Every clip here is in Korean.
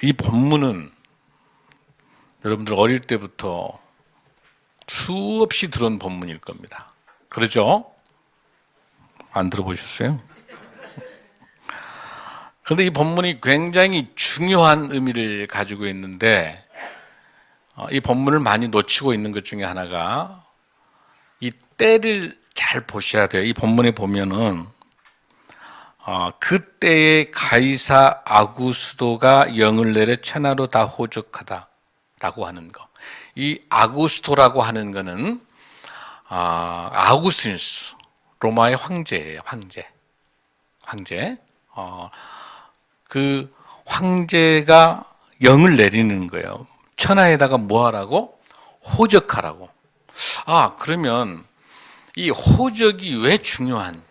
이 본문은 여러분들 어릴 때부터 수없이 들은 본문일 겁니다. 그렇죠? 안 들어보셨어요? 그런데 이 본문이 굉장히 중요한 의미를 가지고 있는데 이 본문을 많이 놓치고 있는 것 중에 하나가 이 때를 잘 보셔야 돼요. 이 본문에 보면은 그때의 가이사 아구스도가 영을 내려 천하로 다 호적하다라고 하는 거. 이 아구스토라고 하는 거는 아우구스티누스 로마의 황제예요. 황제. 그 황제가 영을 내리는 거예요. 천하에다가 뭐 하라고? 호적하라고. 그러면 이 호적이 왜 중요한?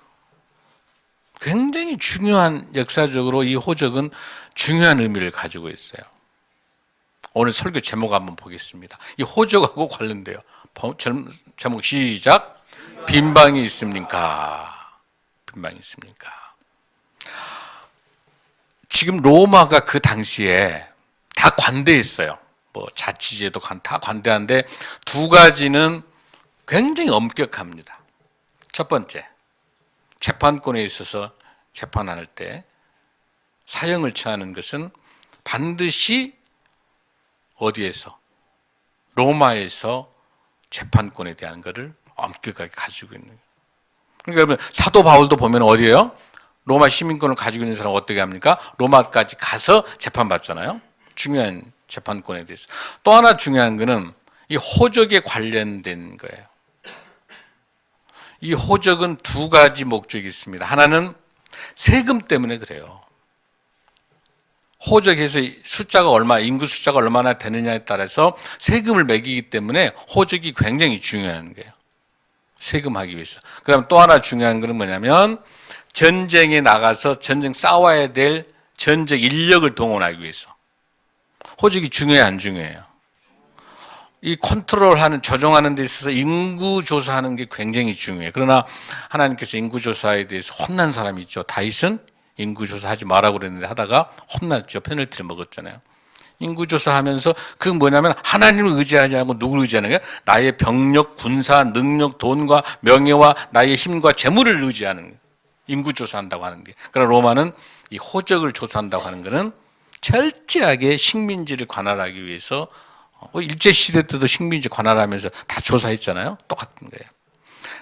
굉장히 중요한, 역사적으로 이 호적은 중요한 의미를 가지고 있어요. 오늘 설교 제목 한번 보겠습니다. 이 호적하고 관련돼요. 제목 시작. 빈방이 있습니까? 빈방이 있습니까? 지금 로마가 그 당시에 다 관대했어요. 뭐 자치제도 다 관대한데 두 가지는 굉장히 엄격합니다. 첫 번째, 재판권에 있어서 재판할 때 사형을 처하는 것은 반드시 어디에서? 로마에서 재판권에 대한 것을 엄격하게 가지고 있는 거예요. 그러니까 여러분 사도 바울도 보면 어디에요? 로마 시민권을 가지고 있는 사람은 어떻게 합니까? 로마까지 가서 재판받잖아요. 중요한 재판권에 대해서. 또 하나 중요한 거는 이 호적에 관련된 거예요. 이 호적은 두 가지 목적이 있습니다. 하나는 세금 때문에 그래요. 호적에서 숫자가 인구 숫자가 얼마나 되느냐에 따라서 세금을 매기기 때문에 호적이 굉장히 중요한 거예요. 세금하기 위해서. 그 다음 또 하나 중요한 것은 뭐냐면 전쟁에 나가서 전쟁 싸워야 될 전적 인력을 동원하기 위해서. 호적이 중요해요, 안 중요해요? 이 컨트롤하는, 조정하는 데 있어서 인구 조사하는 게 굉장히 중요해요. 그러나 하나님께서 인구 조사에 대해서 혼난 사람이 있죠. 다윗은 인구 조사하지 말라고 그랬는데 하다가 혼났죠. 페널티를 먹었잖아요. 인구 조사하면서 그 뭐냐면 하나님을 의지하지 않고 누구를 의지하는 거예요? 나의 병력, 군사, 능력, 돈과 명예와 나의 힘과 재물을 의지하는 거예요. 인구 조사한다고 하는 게. 그러나 로마는 이 호적을 조사한다고 하는 것은 철저하게 식민지를 관할하기 위해서 일제시대 때도 식민지 관할하면서 다 조사했잖아요. 똑같은 거예요.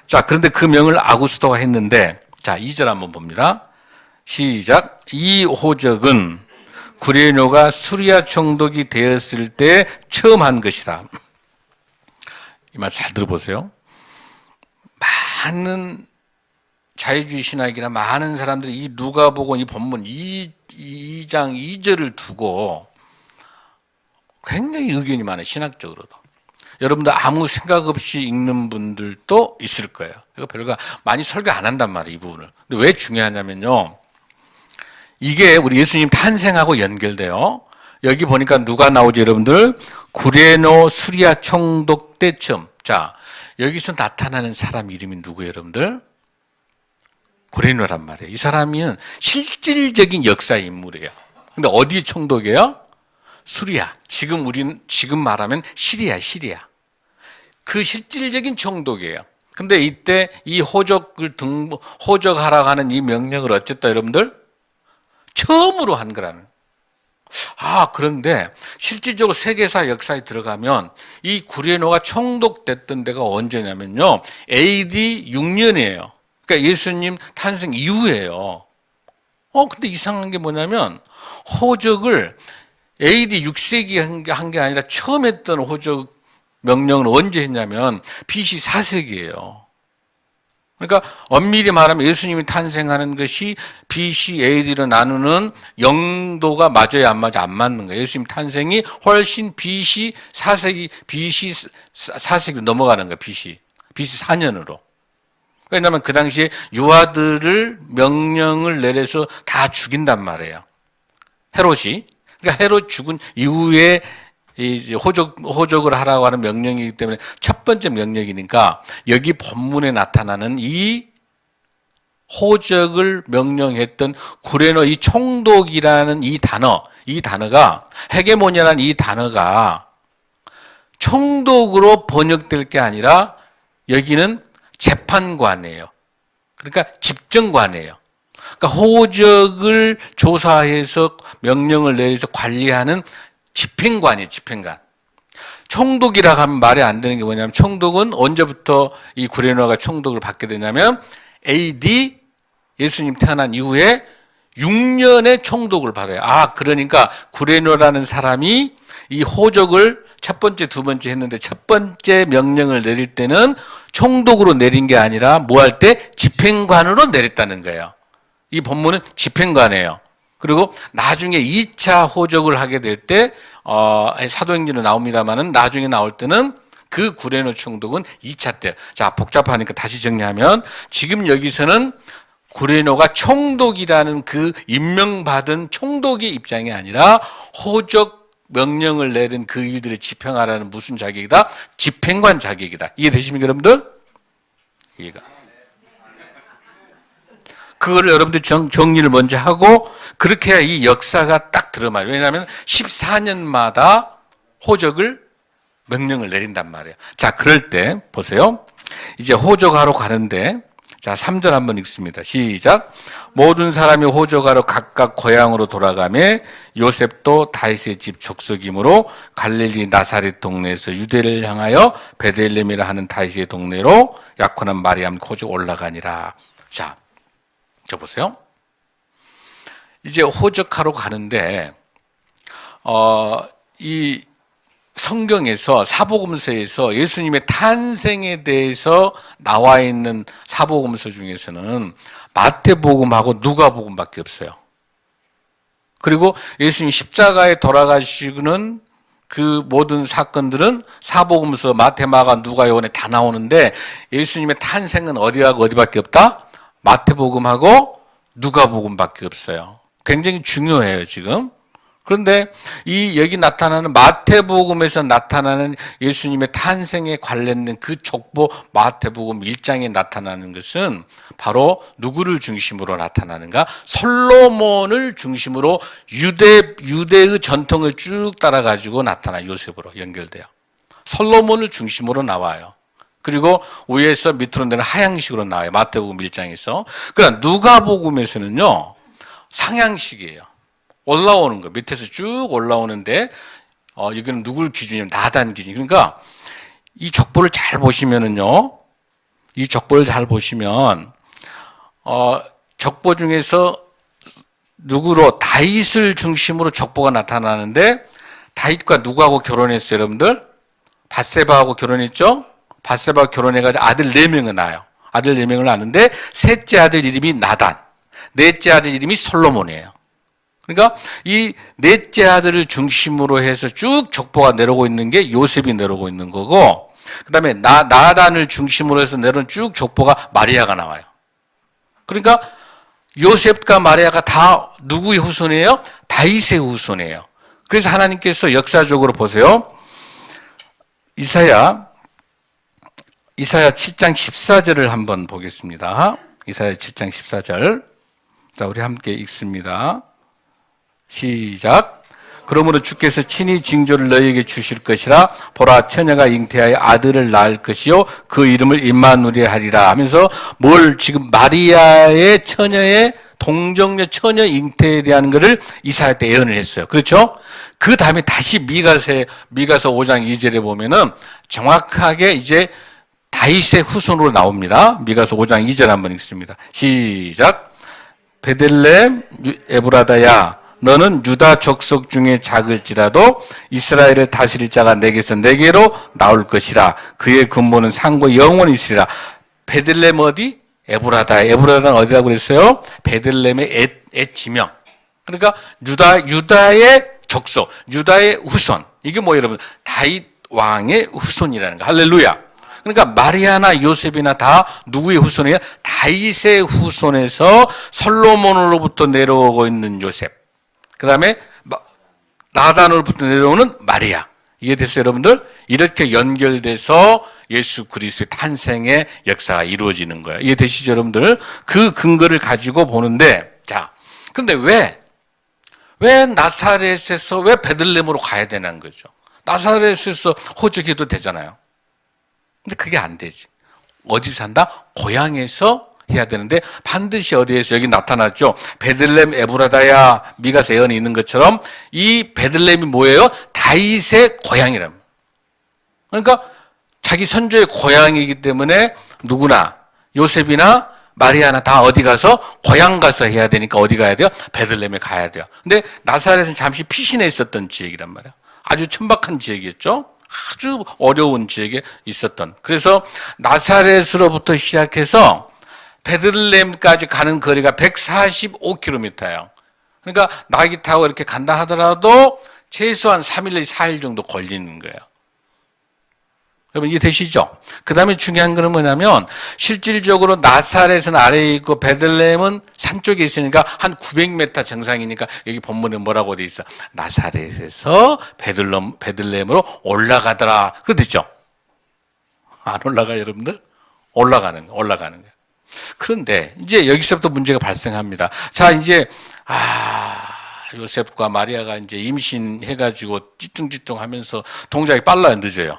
자, 그런데 그 명을 아구스토가 했는데, 자, 2절 한번 봅니다. 시작. 이 호적은 구레뇨가 수리아 총독이 되었을 때 처음 한 것이다. 이 말 잘 들어보세요. 많은 자유주의 신학이나 많은 사람들이 이 누가복음 이 본문 2장 2절을 두고 굉장히 의견이 많아요. 신학적으로도. 여러분들 아무 생각 없이 읽는 분들도 있을 거예요. 이거 별거 많이 설교 안 한단 말이에요. 이 부분을. 근데 왜 중요하냐면요. 이게 우리 예수님 탄생하고 연결돼요. 여기 보니까 누가 나오죠, 여러분들? 구레노 수리아 총독 때 처음. 자, 여기서 나타나는 사람 이름이 누구예요, 여러분들? 구레노란 말이에요. 이 사람은 실질적인 역사 인물이에요. 근데 어디 총독이에요? 수리아. 지금 말하면 시리아. 그 실질적인 총독이에요. 근데 이때 이 호적하라고 하는 이 명령을 어쨌다, 여러분들? 처음으로 한 거라는. 그런데 실질적으로 세계사 역사에 들어가면 이 구레노가 총독됐던 데가 언제냐면요. AD 6년이에요. 그러니까 예수님 탄생 이후예요. 근데 이상한 게 뭐냐면 호적을 AD 6세기 한 게 아니라 처음 했던 호적 명령은 언제 했냐면 BC 4세기예요. 그러니까 엄밀히 말하면 예수님이 탄생하는 것이 BC, AD로 나누는 영도가 맞아야 안 맞아? 안 맞는 거예요. 예수님 탄생이 훨씬 BC 4세기로 넘어가는 거예요. BC 4년으로. 왜냐하면 그 당시에 유아들을 명령을 내려서 다 죽인단 말이에요. 헤롯이. 그러니까 헤롯 죽은 이후에 이제 호적을 하라고 하는 명령이기 때문에 첫 번째 명령이니까 여기 본문에 나타나는 이 호적을 명령했던 구레노 이 총독이라는 이 단어가 헤게모니아라는 이 단어가 총독으로 번역될 게 아니라 여기는 재판관이에요. 그러니까 집정관이에요. 그러니까 호적을 조사해서 명령을 내려서 관리하는 집행관이에요. 집행관. 총독이라 하면 말이 안 되는 게 뭐냐면 총독은 언제부터 이 구레노가 총독을 받게 되냐면 AD 예수님 태어난 이후에 6년의 총독을 받아요. 그러니까 구레노라는 사람이 이 호적을 첫 번째, 두 번째 했는데 첫 번째 명령을 내릴 때는 총독으로 내린 게 아니라 뭐 할 때? 집행관으로 내렸다는 거예요. 이 본문은 집행관이에요. 그리고 나중에 2차 호적을 하게 될 때 사도행전에 나옵니다만은 나중에 나올 때는 그 구레노 총독은 2차 때. 자, 복잡하니까 다시 정리하면 지금 여기서는 구레노가 총독이라는 그 임명받은 총독의 입장이 아니라 호적 명령을 내린 그 일들을 집행하라는 무슨 자격이다? 집행관 자격이다. 이해되십니까, 여러분들? 이해가. 그거를 여러분들 정리를 먼저 하고 그렇게 해야 이 역사가 딱 드러나요. 왜냐하면 14년마다 호적을 명령을 내린단 말이에요. 자, 그럴 때 보세요. 이제 호적하러 가는데 자, 3절 한번 읽습니다. 시작. 모든 사람이 호적하러 각각 고향으로 돌아가며 요셉도 다윗의 집 족속이므로 갈릴리 나사렛 동네에서 유대를 향하여 베들레헴이라 하는 다윗의 동네로 약혼한 마리암 호적 올라가니라. 자, 저 보세요. 이제 호적하러 가는데 이 성경에서 사복음서에서 예수님의 탄생에 대해서 나와 있는 사복음서 중에서는 마태복음하고 누가복음밖에 없어요. 그리고 예수님 십자가에 돌아가시는 그 모든 사건들은 사복음서 마태, 마가, 누가, 요한에 다 나오는데 예수님의 탄생은 어디하고 어디밖에 없다? 마태복음하고 누가복음밖에 없어요. 굉장히 중요해요, 지금. 그런데 이 여기 나타나는 마태복음에서 나타나는 예수님의 탄생에 관련된 그 족보 마태복음 1장에 나타나는 것은 바로 누구를 중심으로 나타나는가? 솔로몬을 중심으로 유대의 전통을 쭉 따라가지고 나타나 요셉으로 연결돼요. 솔로몬을 중심으로 나와요. 그리고 위에서 밑으로 내는 하향식으로 나와요. 마태복음 1장에서. 그러나 누가복음에서는요, 상향식이에요. 올라오는 거 밑에서 쭉 올라오는데 여기는 누굴 기준이냐면 나단 기준. 그러니까 이 족보를 잘 보시면은요, 이 족보를 잘 보시면 족보 중에서 누구로 다윗을 중심으로 족보가 나타나는데 다윗과 누구하고 결혼했어요, 여러분들? 밧세바하고 결혼했죠? 밧세바하고 결혼해가지고 아들 4명을 낳아요. 아들 4명을 낳는데 셋째 아들 이름이 나단, 넷째 아들 이름이 솔로몬이에요. 그러니까 이 넷째 아들을 중심으로 해서 쭉 족보가 내려오고 있는 게 요셉이 내려오고 있는 거고, 그 다음에 나단을 중심으로 해서 내려온 쭉 족보가 마리아가 나와요. 그러니까 요셉과 마리아가 다 누구의 후손이에요? 다윗의 후손이에요. 그래서 하나님께서 역사적으로 보세요. 이사야 7장 14절을 한번 보겠습니다. 이사야 7장 14절. 자, 우리 함께 읽습니다. 시작. 그러므로 주께서 친히 징조를 너희에게 주실 것이라. 보라, 처녀가 잉태하여 아들을 낳을 것이요 그 이름을 임마누엘 하리라 하면서 뭘 지금 마리아의 처녀의 동정녀 처녀 잉태에 대한 것을 이사야 때 예언을 했어요. 그렇죠? 그 다음에 다시 미가서 5장 2절에 보면은 정확하게 이제 다윗의 후손으로 나옵니다. 미가서 5장 2절 한번 읽습니다. 시작. 베들레헴 에브라다야, 너는 유다 족속 중에 작을지라도 이스라엘을 다스릴 자가 내게서 내게로 나올 것이라. 그의 근본은 상고 영원히 있으리라. 베들레헴 어디? 에브라다. 에브라다는 어디라고 그랬어요? 베들레헴의 옛 지명. 그러니까 유다의 족속, 유다의 후손. 이게 뭐 여러분? 다윗 왕의 후손이라는 거. 할렐루야. 그러니까 마리아나 요셉이나 다 누구의 후손이에요? 다윗의 후손에서 솔로몬으로부터 내려오고 있는 요셉. 그 다음에 나단으로부터 내려오는 마리아. 이해됐어요, 여러분들? 이렇게 연결돼서 예수 그리스도의 탄생의 역사가 이루어지는 거예요. 이해되시죠, 여러분들? 그 근거를 가지고 보는데, 자, 그런데 왜 나사렛에서 왜 베들레헴으로 가야 되는 거죠? 나사렛에서 호적해도 되잖아요. 근데 그게 안 되지. 어디서 한다? 고향에서 해야 되는데 반드시 어디에서 여기 나타났죠. 베들레헴 에브라다야 미가서 예언이 있는 것처럼 이 베들레헴이 뭐예요? 다윗의 고향이랍니다. 그러니까 자기 선조의 고향이기 때문에 누구나 요셉이나 마리아나 다 어디 가서 고향 가서 해야 되니까 어디 가야 돼요? 베들레헴에 가야 돼요. 근데 나사렛은 잠시 피신해 있었던 지역이란 말이에요. 아주 천박한 지역이었죠. 아주 어려운 지역에 있었던. 그래서 나사렛으로부터 시작해서 베들레헴까지 가는 거리가 145km예요. 그러니까 나귀 타고 이렇게 간다 하더라도 최소한 3일 내지 4일 정도 걸리는 거예요. 여러분 이해되시죠? 그 다음에 중요한 거는 뭐냐면 실질적으로 나사렛은 아래에 있고 베들레헴은 산 쪽에 있으니까 한 900m 정상이니까 여기 본문에 뭐라고 돼 있어? 나사렛에서 베들레헴으로 올라가더라. 그렇죠? 안 올라가요, 여러분들? 올라가는 거예요. 그런데 이제 여기서부터 문제가 발생합니다. 자, 이제 요셉과 마리아가 이제 임신해가지고 찌뚱찌뚱하면서 동작이 빨라요, 늦어요?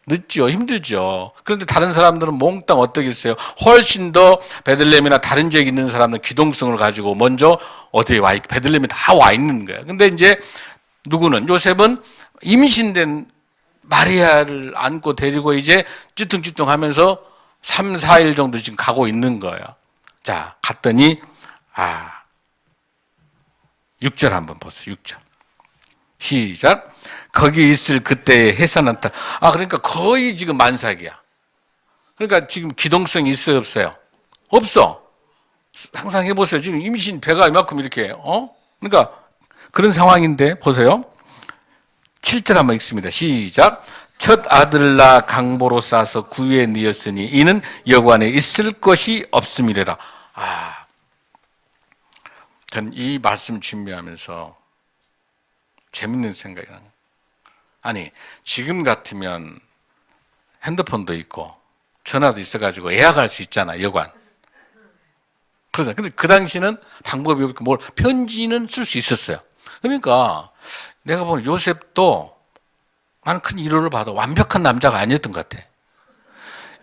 늦죠, 힘들죠. 그런데 다른 사람들은 몽땅 어떻겠어요? 훨씬 더 베들레헴이나 다른 지역에 있는 사람은 기동성을 가지고 먼저 어디에 베들레헴에 다 와 있는 거예요. 근데 이제 누구는 요셉은 임신된 마리아를 안고 데리고 이제 찌뚱찌뚱하면서 3, 4일 정도 지금 가고 있는 거예요. 자, 갔더니 6절 한번 보세요. 6절. 시작. 거기 있을 그때의 해산 한타. 그러니까 거의 지금 만삭이야. 그러니까 지금 기동성이 있어요, 없어요? 없어. 상상해 보세요. 지금 임신 배가 이만큼 이렇게, 그러니까 그런 상황인데 보세요. 7절 한번 읽습니다. 시작. 첫 아들을 낳아 강보로 싸서 구유에 뉘었으니 이는 여관에 있을 것이 없음이래라. 전 이 말씀 준비하면서 재밌는 생각이 나요. 아니, 지금 같으면 핸드폰도 있고 전화도 있어가지고 예약할 수 있잖아, 여관. 그러잖아. 근데 그 당시는 방법이 없고 편지는 쓸 수 있었어요. 그러니까 내가 보는 요셉도 나는 큰 위로를 받아. 완벽한 남자가 아니었던 것 같아.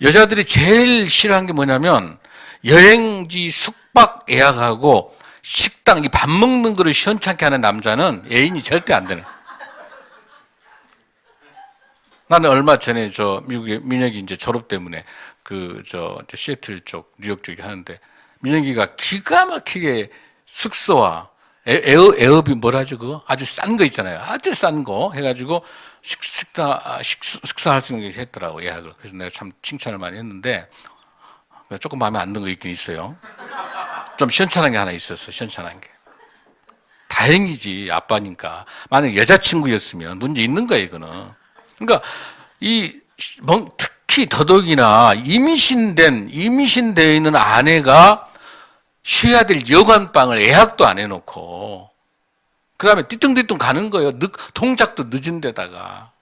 여자들이 제일 싫어한 게 뭐냐면 여행지 숙박 예약하고 식당, 이 밥 먹는 거를 시원찮게 하는 남자는 애인이 절대 안 되는. 나는 얼마 전에 미국의 민혁이 이제 졸업 때문에 시애틀 쪽, 뉴욕 쪽에 하는데 민혁이가 기가 막히게 숙소와 에어비 뭐라죠 그거? 아주 싼 거 있잖아요. 아주 싼 거 해가지고 식사할 수 있는 게 했더라고, 예약을. 그래서 내가 참 칭찬을 많이 했는데 조금 마음에 안 드는 거 있긴 있어요. 좀 시원찮은 게 하나 있었어. 시원찮은 게. 다행이지, 아빠니까. 만약 여자친구였으면 문제 있는 거야, 이거는. 그러니까 특히 더더욱이나 임신되어 있는 아내가 쉬어야 될 여관방을 예약도 안 해놓고 그 다음에 띠뚱띠뚱 가는 거예요. 동작도 늦은 데다가.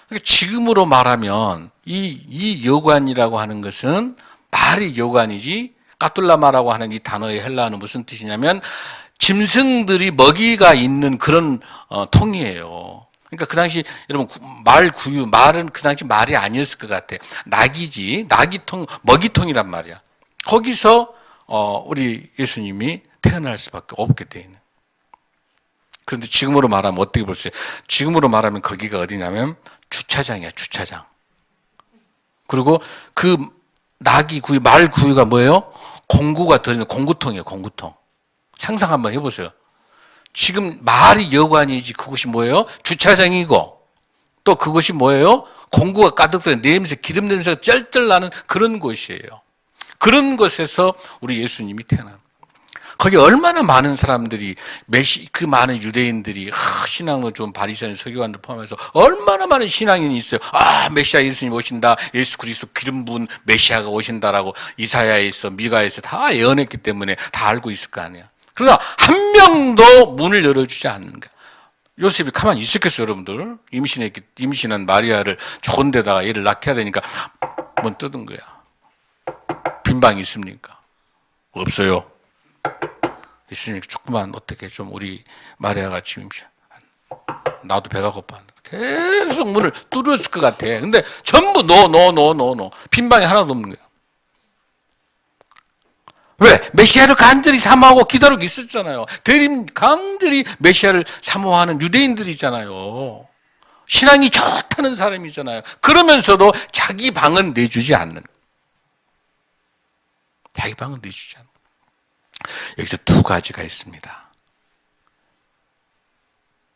그러니까 지금으로 말하면 이 여관이라고 하는 것은 말이 여관이지, 까툴라마라고 하는 이 단어의 헬라어는 무슨 뜻이냐면 짐승들이 먹이가 있는 그런 통이에요. 그러니까 그 당시 여러분 말은 그 당시 말이 아니었을 것 같아. 낙이지, 낙이통, 먹이통이란 말이야. 거기서 우리 예수님이 태어날 수밖에 없게 돼 있는. 그런데 지금으로 말하면 어떻게 볼 수 있어요? 지금으로 말하면 거기가 어디냐면 주차장이야, 주차장. 그리고 그 말 구유가 뭐예요? 공구가 들어있는 공구통이에요, 공구통. 상상 한번 해보세요. 지금 말이 여관이지 그것이 뭐예요? 주차장이고 또 그것이 뭐예요? 공구가 가득 들어있는 냄새, 기름 냄새가 쩔쩔 나는 그런 곳이에요. 그런 곳에서 우리 예수님이 태어난. 거기 얼마나 많은 사람들이 그 많은 유대인들이 신앙을 좀 바리새인 서기관들 포함해서 얼마나 많은 신앙인이 있어요. 메시아 예수님 오신다. 예수 그리스도 기름 부은 메시아가 오신다라고 이사야에서 미가에서 다 예언했기 때문에 다 알고 있을 거 아니에요. 그러나 한 명도 문을 열어주지 않는 거야. 요셉이 가만히 있었겠어요, 여러분들? 임신한 마리아를 좋은 데다가 애를 낳게 해야 되니까 문 뜯은 거야. 빈 방이 있습니까? 없어요. 있으니까 조금만 어떻게 좀 우리 마리아 같이 임신. 나도 배가 고파. 계속 문을 뚫었을 것 같아. 근데 전부 노. 빈 방이 하나도 없는 거야. 왜? 메시아를 간절히 사모하고 기다리고 있었잖아요. 간절히 메시아를 사모하는 유대인들이잖아요. 신앙이 좋다는 사람이잖아요. 그러면서도 자기 방은 내주지 않는. 자기 방은 내주지 않는. 여기서 두 가지가 있습니다.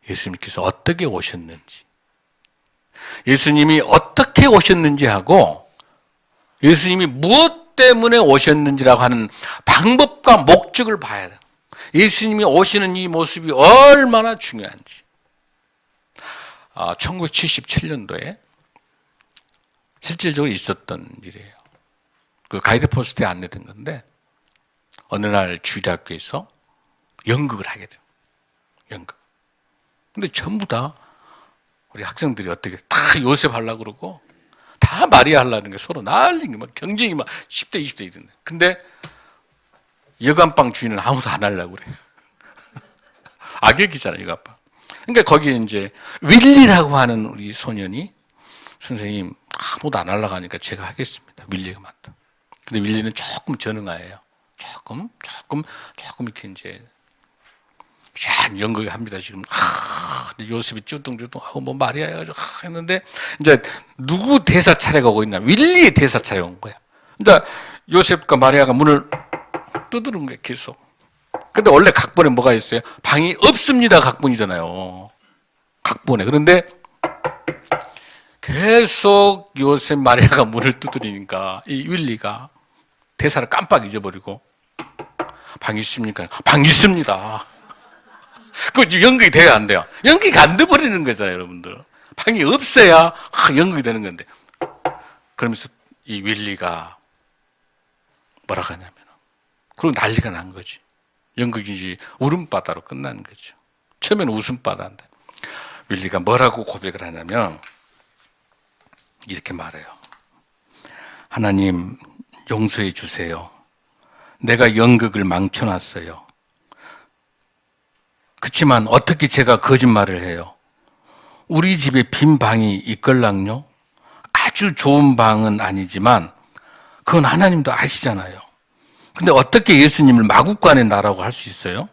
예수님께서 어떻게 오셨는지, 예수님이 어떻게 오셨는지 하고 예수님이 무엇 때문에 오셨는지라고 하는 방법과 목적을 봐야 돼요. 예수님이 오시는 이 모습이 얼마나 중요한지. 1977년도에 실질적으로 있었던 일이에요. 그 가이드포스트에 안내된 건데 어느 날 주일학교에서 연극을 하게 돼요. 연극. 근데 전부 다 우리 학생들이 어떻게 다 요셉 하려고 그러고 다 마리아 하려는 게 서로 난리가 막 경쟁이 막 10대 20대 이랬네. 근데 여관방 주인은 아무도 안 하려고 그래. 악역이잖아요, 여관방. 그러니까 거기에 이제 윌리라고 하는 우리 소년이 선생님 아무도 안 하려고 하니까 제가 하겠습니다. 윌리가 맞다. 근데 윌리는 조금 전응아예요. 조금 이렇게 이제 잘 연극을 합니다. 지금 요셉이 쭈뚱쭈뚱하고 뭐 마리아 해가지고 했는데 이제 누구 대사 차례가 오고 있나? 윌리의 대사 차례가 온 거야. 이제 요셉과 마리아가 문을 두드린 거야 계속. 근데 원래 각본에 뭐가 있어요? 방이 없습니다. 각본이잖아요. 각본에. 그런데 계속 요셉 마리아가 문을 두드리니까 이 윌리가 대사를 깜빡 잊어버리고 방 있습니까? 방 있습니다. 그 연극이 돼야 안 돼요? 연극이 안 돼버리는 거잖아요, 여러분들. 방이 없어야 연극이 되는 건데. 그러면서 이 윌리가 뭐라고 하냐면, 그리고 난리가 난 거지. 연극이 울음바다로 끝나는 거죠. 처음에는 웃음바다인데. 윌리가 뭐라고 고백을 하냐면, 이렇게 말해요. 하나님, 용서해 주세요. 내가 연극을 망쳐놨어요. 그렇지만 어떻게 제가 거짓말을 해요? 우리 집에 빈 방이 있걸랑요? 아주 좋은 방은 아니지만 그건 하나님도 아시잖아요. 근데 어떻게 예수님을 마구간에 나라고 할 수 있어요?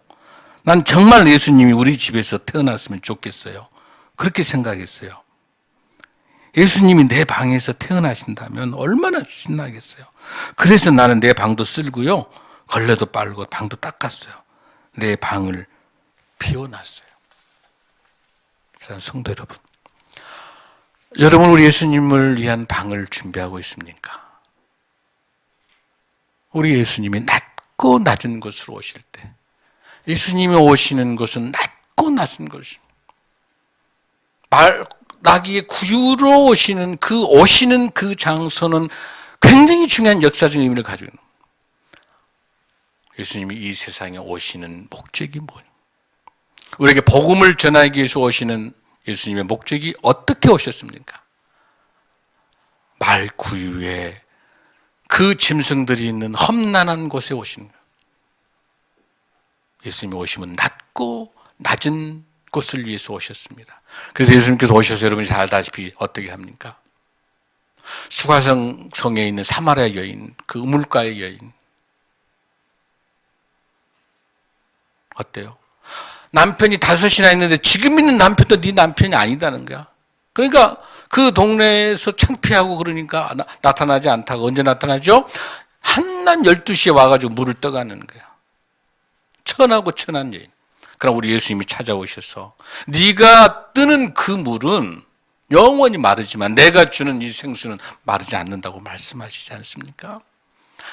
난 정말 예수님이 우리 집에서 태어났으면 좋겠어요. 그렇게 생각했어요. 예수님이 내 방에서 태어나신다면 얼마나 신나겠어요. 그래서 나는 내 방도 쓸고요. 걸레도 빨고 방도 닦았어요. 내 방을 비워놨어요. 사랑하는 성도 여러분, 여러분 우리 예수님을 위한 방을 준비하고 있습니까? 우리 예수님이 낮고 낮은 곳으로 오실 때, 예수님이 오시는 곳은 낮고 낮은 곳입니다. 나귀의 구유로 오시는 그 장소는 굉장히 중요한 역사적인 의미를 가지고 있는 겁니다. 예수님이 이 세상에 오시는 목적이 뭐예요? 우리에게 복음을 전하기 위해서 오시는 예수님의 목적이 어떻게 오셨습니까? 말 구유에 그 짐승들이 있는 험난한 곳에 오신 거예요. 예수님이 오시면 낮고 낮은 곳을 위해서 오셨습니다. 그래서 예수님께서 오셔서 여러분이 잘 알다시피 어떻게 합니까? 수가성 성에 있는 사마리아 여인, 그 우물가의 여인. 어때요? 남편이 5이나 있는데 지금 있는 남편도 네 남편이 아니다는 거야. 그러니까 그 동네에서 창피하고 그러니까 나타나지 않다가 언제 나타나죠? 한낮 12시에 와가지고 물을 떠가는 거야. 천하고 천한 여인. 그럼 우리 예수님이 찾아오셔서 네가 뜨는 그 물은 영원히 마르지만 내가 주는 이 생수는 마르지 않는다고 말씀하시지 않습니까?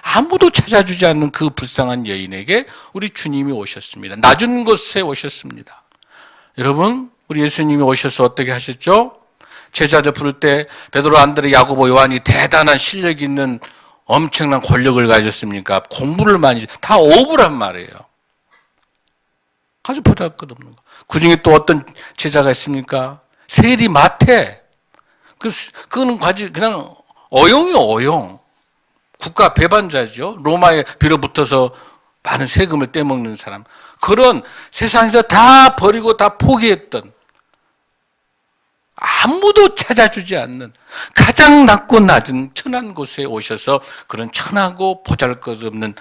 아무도 찾아주지 않는 그 불쌍한 여인에게 우리 주님이 오셨습니다. 낮은 곳에 오셨습니다. 여러분, 우리 예수님이 오셔서 어떻게 하셨죠? 제자들 부를 때 베드로, 안드레, 야고보, 요한이 대단한 실력 있는 엄청난 권력을 가졌습니까? 공부를 많이 다 오부란 말이에요. 아주 보잘것없는 거. 그 중에 또 어떤 제자가 있습니까? 세리 마태. 그거는 그냥 어용이요, 어용. 국가 배반자죠. 로마에 빌어붙어서 많은 세금을 떼먹는 사람. 그런 세상에서 다 버리고 다 포기했던, 아무도 찾아주지 않는 가장 낮고 낮은 천한 곳에 오셔서 그런 천하고 보잘것없는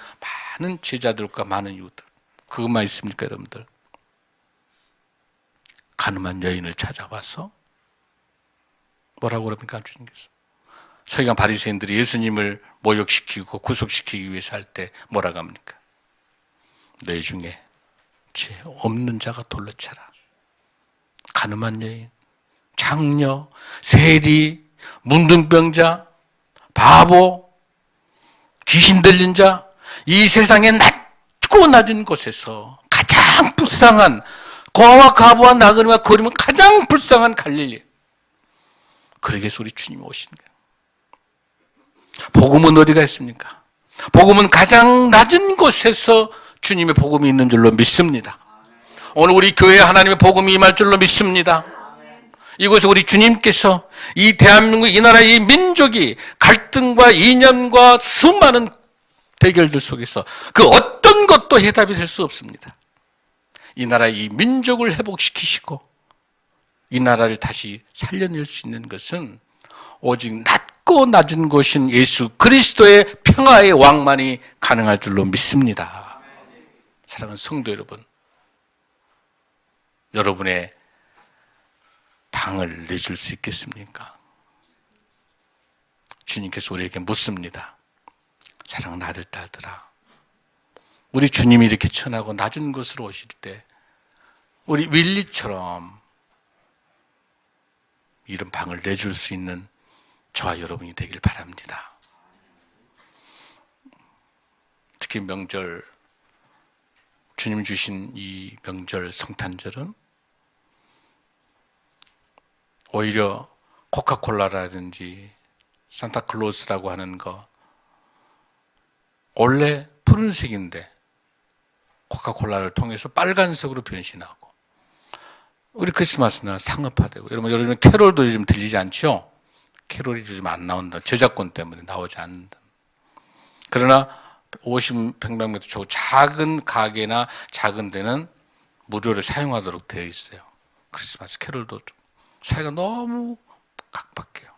많은 제자들과 많은 이웃들. 그것만 있습니까, 여러분들? 가늠한 여인을 찾아와서 뭐라고 그럽니까, 주님께서? 서기관 바리새인들이 예수님을 모욕시키고 구속시키기 위해서 할 때 뭐라고 합니까? 너희 중에 죄 없는 자가 돌로 차라. 가늠한 여인, 장녀, 세리, 문둥병자, 바보, 귀신 들린 자, 이 세상의 낮고 낮은 곳에서 가장 불쌍한, 고아와 과부와 나그네와 거리면 가장 불쌍한 갈릴리. 그러기 위해서 우리 주님이 오신 거예요. 복음은 어디가 있습니까? 복음은 가장 낮은 곳에서 주님의 복음이 있는 줄로 믿습니다. 오늘 우리 교회에 하나님의 복음이 임할 줄로 믿습니다. 이곳에 우리 주님께서 이 대한민국, 이 나라, 이 민족이 갈등과 이념과 수많은 대결들 속에서 그 어떤 것도 해답이 될 수 없습니다. 이 나라, 이 민족을 회복시키시고 이 나라를 다시 살려낼 수 있는 것은 오직 낮고 낮은 곳인 예수 그리스도의 평화의 왕만이 가능할 줄로 믿습니다. 사랑하는 성도 여러분, 여러분의 방을 내줄 수 있겠습니까? 주님께서 우리에게 묻습니다. 사랑하는 아들, 딸들아, 우리 주님이 이렇게 천하고 낮은 곳으로 오실 때 우리 윌리처럼 이런 방을 내줄 수 있는 저와 여러분이 되길 바랍니다. 특히 명절, 주님 주신 이 명절 성탄절은 오히려 코카콜라라든지 산타클로스라고 하는 거, 원래 푸른색인데 코카콜라를 통해서 빨간색으로 변신하고, 우리 크리스마스는 상업화되고, 여러분 요즘 캐롤도 요즘 들리지 않죠? 캐롤이 요즘 안 나온다. 저작권 때문에 나오지 않는다. 그러나 50, 100m 초 작은 가게나 작은 데는 무료로 사용하도록 되어 있어요. 크리스마스 캐롤도 좀 사회가 너무 각박해요.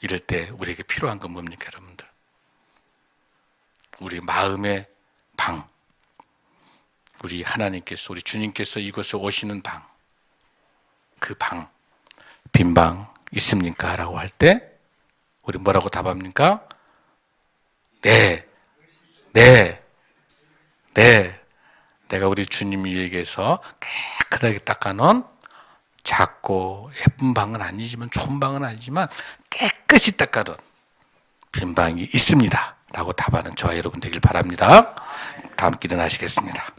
이럴 때 우리에게 필요한 건 뭡니까, 여러분들? 우리 마음의 방, 우리 하나님께서, 우리 주님께서 이곳에 오시는 방, 그 방, 빈 방 있습니까? 라고 할 때 우리 뭐라고 답합니까? 네, 네, 네. 내가 우리 주님에게서 깨끗하게 닦아놓은 작고 예쁜 방은 아니지만, 좋은 방은 아니지만 깨끗이 닦아둔 빈 방이 있습니다 라고 답하는 저와 여러분 되길 바랍니다. 다 함께 일어나시겠습니다.